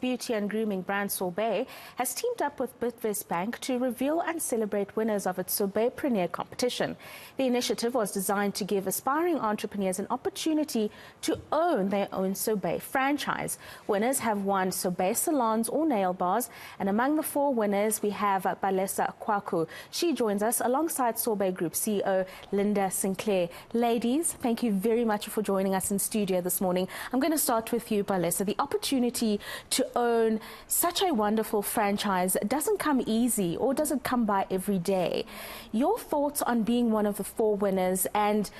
Beauty and grooming brand Sorbet has teamed up with Bidvest Bank to reveal and celebrate winners of its Sorbet Preneur competition. The initiative was designed to give aspiring entrepreneurs an opportunity to own their own Sorbet franchise. Winners have won Sorbet salons or nail bars, and among the 4 winners we have Palesa Kouakou. She joins us alongside Sorbet Group CEO Linda Sinclair. Ladies, thank you very much for joining us in studio this morning. I'm going to start with you, Palesa. The opportunity to own such a wonderful franchise doesn't come easy or doesn't come by every day. Your thoughts on being one of the 4 winners, and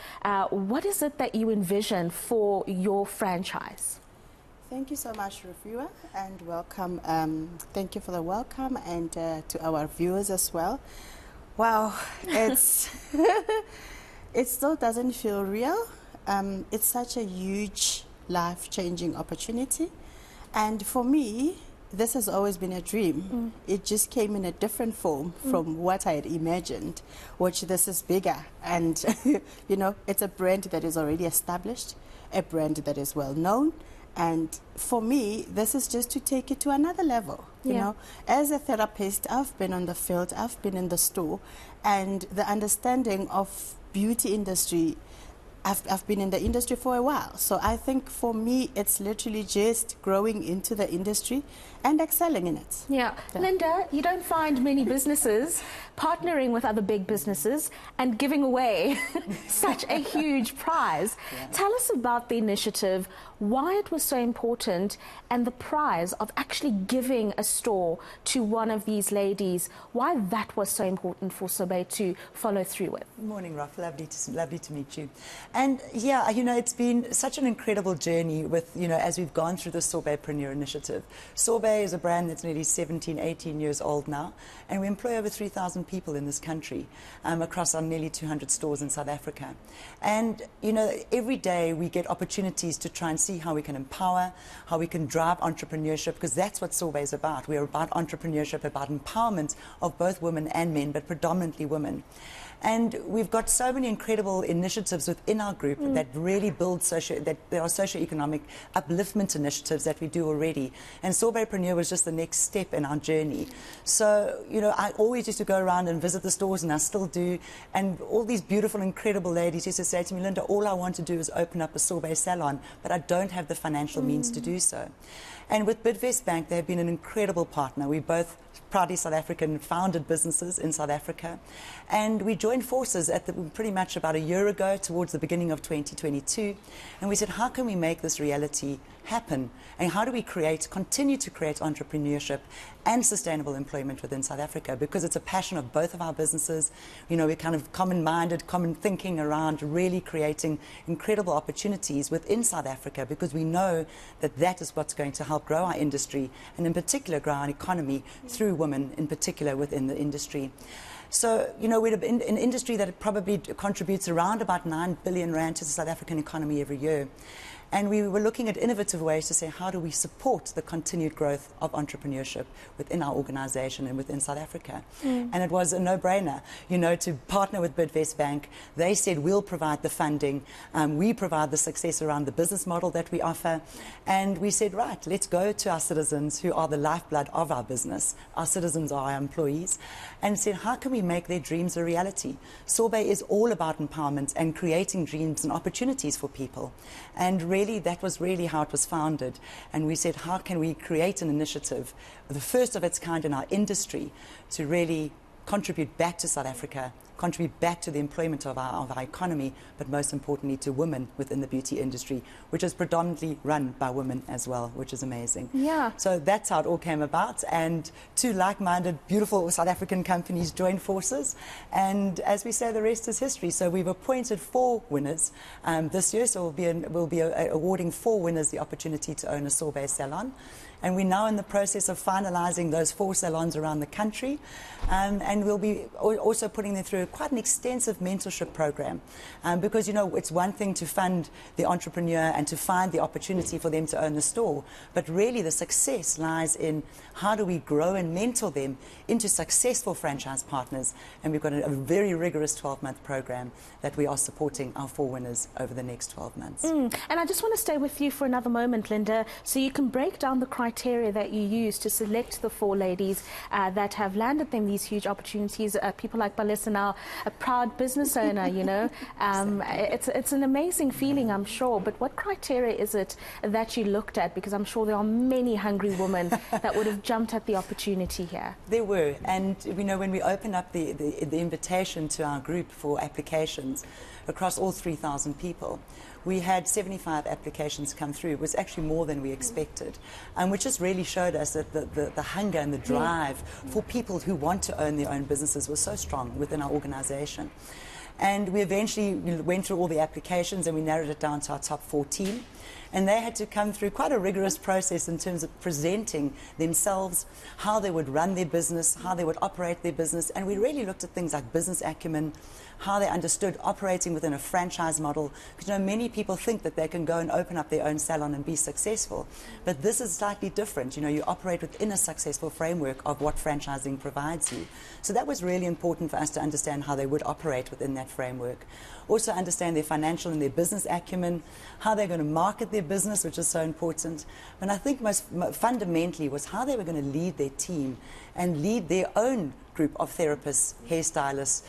what is it that you envision for your franchise? Thank you so much, Rufua, and welcome. Thank you for the welcome, and to our viewers as well. Wow, it's it still doesn't feel real. It's such a huge, life-changing opportunity. And for me, this has always been a dream. It just came in a different form from what I had imagined, which this is bigger. And, you know, it's a brand that is already established, a brand that is well known. And for me, this is just to take it to another level. You know, as a therapist, I've been on the field, I've been in the store, and the understanding of beauty industry, I've been in the industry for a while. So I think for me, it's literally just growing into the industry and excelling in it. Yeah. Linda, you don't find many businesses partnering with other big businesses and giving away such a huge prize. Tell us about the initiative, why it was so important, and the prize of actually giving a store to one of these ladies, why that was so important for Sorbet to follow through with. Good morning, Raf. Lovely to meet you. And yeah, you know, it's been such an incredible journey with, you know, as we've gone through the Sorbet Preneur initiative. Sorbet is a brand that's nearly 17, 18 years old now, and we employ over 3,000 people in this country across our nearly 200 stores in South Africa. And, you know, every day we get opportunities to try and see how we can empower, how we can drive entrepreneurship, because that's what Sorbet is about. We're about entrepreneurship, about empowerment of both women and men, but predominantly women. And we've got so many incredible initiatives within our group that really build that there are socioeconomic upliftment initiatives that we do already. And Sorbet Preneur was just the next step in our journey. So, you know, I always used to go around and visit the stores, and I still do. And all these beautiful, incredible ladies used to say to me, Linda, all I want to do is open up a Sorbet salon, but I don't have the financial means to do so. And with Bidvest Bank, they have been an incredible partner. We both proudly South African founded businesses in South Africa, and we joined forces pretty much about a year ago, towards the beginning of 2022, and we said, how can we make this reality happen, and how do we continue to create entrepreneurship and sustainable employment within South Africa, because it's a passion of both of our businesses. You know, we're kind of common-minded, common thinking around really creating incredible opportunities within South Africa, because we know that that is what's going to help grow our industry, and in particular grow our economy through women in particular within the industry. So, you know, we're an industry that probably contributes around about 9 billion rand to the South African economy every year. And we were looking at innovative ways to say, how do we support the continued growth of entrepreneurship within our organization and within South Africa? And it was a no-brainer, you know, to partner with Bidvest Bank. They said, we'll provide the funding, we provide the success around the business model that we offer. And we said, right, let's go to our citizens, who are the lifeblood of our business. Our citizens are our employees. And said, how can we make their dreams a reality? Sorbet is all about empowerment and creating dreams and opportunities for people. And really, that was really how it was founded. And we said, how can we create an initiative, the first of its kind in our industry, to really contribute back to South Africa, contribute back to the employment of our economy, but most importantly to women within the beauty industry, which is predominantly run by women as well, which is amazing. Yeah. So that's how it all came about, and 2 like-minded, beautiful South African companies joined forces, and as we say, the rest is history. So we've appointed 4 winners this year, so we'll be awarding 4 winners the opportunity to own a Sorbet salon. And we're now in the process of finalizing those 4 salons around the country, and we'll be also putting them through quite an extensive mentorship program, because, you know, it's one thing to fund the entrepreneur and to find the opportunity for them to own the store, but really the success lies in how do we grow and mentor them into successful franchise partners. And we've got a very rigorous 12-month program that we are supporting our 4 winners over the next 12 months. And I just want to stay with you for another moment, Linda, so you can break down the criteria that you use to select the 4 ladies that have landed them these huge opportunities. People like Palesa now, a proud business owner, you know. It's an amazing feeling, I'm sure, but what criteria is it that you looked at? Because I'm sure there are many hungry women that would have jumped at the opportunity here. There were, and you know, when we opened up the invitation to our group for applications across all 3,000 people, we had 75 applications come through. It was actually more than we expected, which just really showed us that the hunger and the drive for people who want to own their own businesses was so strong within our organization. And we eventually went through all the applications and we narrowed it down to our top 14. And they had to come through quite a rigorous process in terms of presenting themselves, how they would run their business, how they would operate their business. And we really looked at things like business acumen, how they understood operating within a franchise model. Because, you know, many people think that they can go and open up their own salon and be successful. But this is slightly different. You know, you operate within a successful framework of what franchising provides you. So that was really important for us to understand how they would operate within that framework. Also understand their financial and their business acumen, how they're going to market their business, which is so important. And I think most fundamentally was how they were going to lead their team and lead their own group of therapists, hairstylists,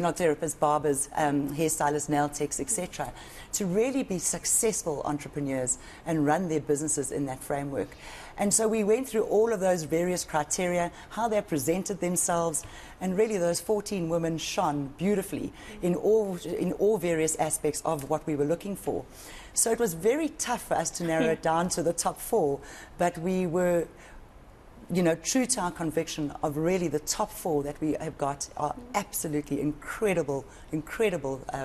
not therapists, barbers, hairstylists, nail techs, etc., to really be successful entrepreneurs and run their businesses in that framework. And so we went through all of those various criteria, how they presented themselves, and really those 14 women shone beautifully in all various aspects of what we were looking for. So it was very tough for us to narrow it down to the top 4, but we were, you know, true to our conviction of really the top 4 that we have got are absolutely incredible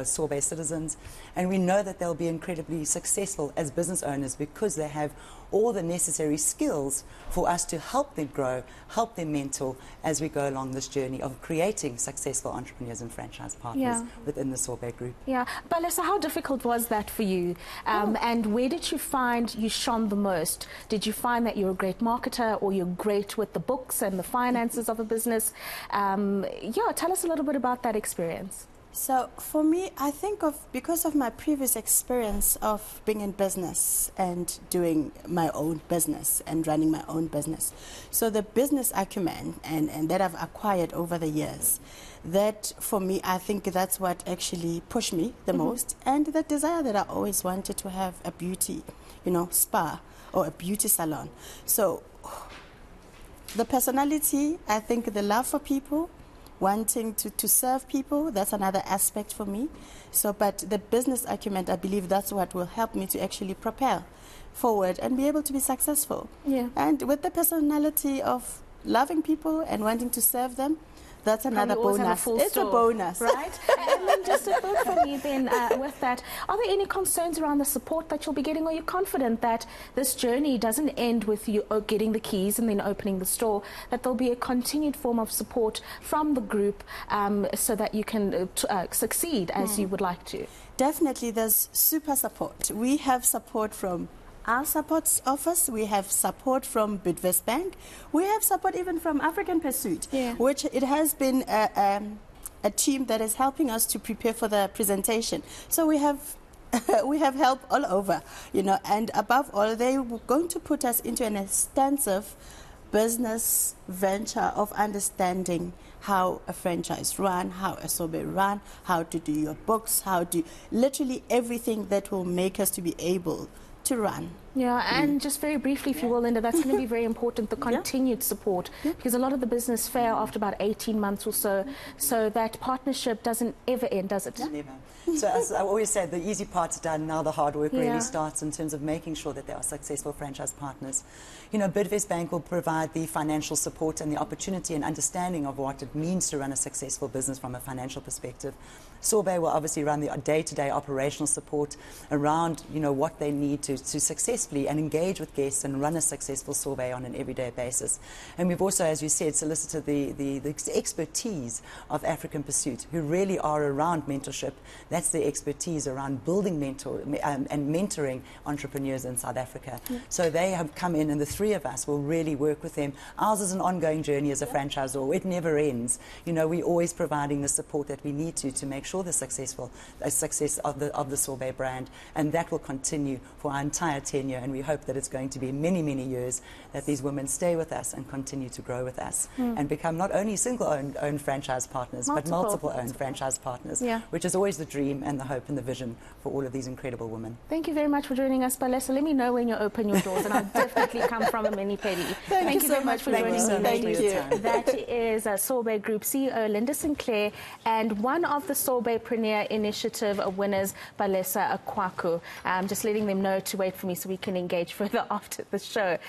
Sorbet citizens, and we know that they'll be incredibly successful as business owners because they have all the necessary skills for us to help them grow, help them mentor as we go along this journey of creating successful entrepreneurs and franchise partners within the Sorbet Group. Yeah, Palesa, how difficult was that for you? And where did you find you shone the most? Did you find that you're a great marketer, or you're great with the books and the finances of a business? Yeah, tell us a little bit about that experience. So for me, I think because of my previous experience of being in business and doing my own business and running my own business. So the business acumen and that I've acquired over the years, that for me, I think that's what actually pushed me the most. And the desire that I always wanted to have a beauty, you know, spa or a beauty salon. So the personality, I think the love for people, wanting to serve people, that's another aspect for me. So, but the business acumen, I believe that's what will help me to actually propel forward and be able to be successful. Yeah. And with the personality of loving people and wanting to serve them, that's another bonus. It's a bonus. Right? And then just a thought from me then with that, are there any concerns around the support that you'll be getting? Are you confident that this journey doesn't end with you getting the keys and then opening the store, that there'll be a continued form of support from the group so that you can succeed as you would like to? Definitely, there's super support. We have support from our support office, we have support from Bidvest Bank, we have support even from African Pursuit, which it has been a team that is helping us to prepare for the presentation. So we have we have help all over, you know, and above all, they're going to put us into an extensive business venture of understanding how a franchise run, how a sorbet run, how to do your books, how to literally everything that will make us to be able to run. Yeah, and just very briefly, if you will, Linda, that's going to be very important, the continued support, because a lot of the business fail after about 18 months or so, so that partnership doesn't ever end, does it? Never. So as I always say, the easy part's done, now the hard work really starts in terms of making sure that they are successful franchise partners. You know, Bidvest Bank will provide the financial support and the opportunity and understanding of what it means to run a successful business from a financial perspective. Sorbet will obviously run the day-to-day operational support around, what they need to successfully and engage with guests and run a successful sorbet on an everyday basis. And we've also, as you said, solicited the expertise of African Pursuit, who really are around mentorship. That's the expertise around building and mentoring entrepreneurs in South Africa. So they have come in, and the three of us will really work with them. Ours is an ongoing journey as a franchisor. It never ends. We're always providing the support that we need to make sure the success of the Sorbet brand, and that will continue for our entire tenure, and we hope that it's going to be many, many years that these women stay with us and continue to grow with us and become not only single-owned franchise partners, but multiple-owned franchise partners, which is always the dream and the hope and the vision for all of these incredible women. Thank you very much for joining us, Palesa. Let me know when you open your doors, and I'll definitely come from a mini petty. Thank you very much for joining me. Thank you. That is Sorbet Group CEO Linda Sinclair and one of the Sorbet Preneur Initiative winners, Palesa Kouakou. Just letting them know to wait for me so we can engage further after the show.